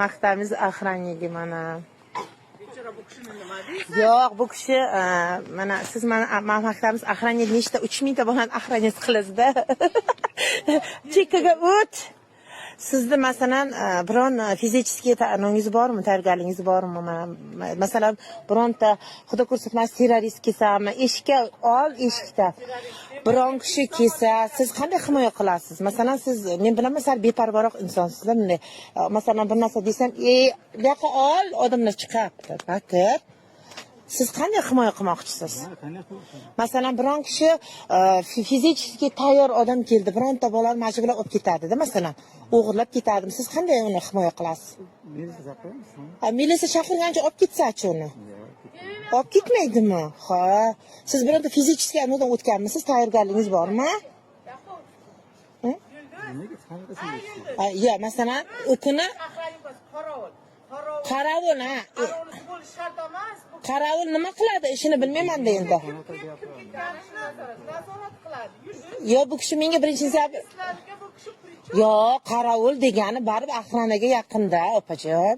Maqtamiz охранники mana. Kechira bu kishini nima deysiz? Yo'q, bu kishi mana siz mana maqtamiz охранник nechta 3000 ta bolani охранник qilasiz-da. Chekkaga o't. Sizda masalan biron fizический ta'minongiz bormi, tayyorgarligingiz bormi? Masalan, bironta xudo ko'rsatmasin terrorist kelsami, eshikka ol, eshikda. Biron kishi kelsa, siz qanday himoya qilasiz? Masalan, siz men bilaman, sal beparvaroq insonsizlar. Bunday masalan bir narsa desam, bu yoqqa ol, odamlar chiqyapti. Bakir. Siz qanday himoya qilmoqchisiz? Masalan, biron kishi fizический tayyor odam keldi, bironta bolani mana shu bilan olib ketadi-da, masalan, o'g'irlab ketadi. Siz qanday uni himoya qilasiz? Militsiya chaqirgancha olib ketsa-chi uni. Olib ketmaydimi? Ha. Siz bironta fizический anodan o'tganmisiz? Tayyorgarligingiz bormi? Ya, masalan, o'kini Qaravul, ha. Qaravul nima qiladi? Ishini bilmayman-da endi. Yo, bu kishi menga birinchi sabr. Yo, qaravul degani baribir охранаga yaqinda, opajon.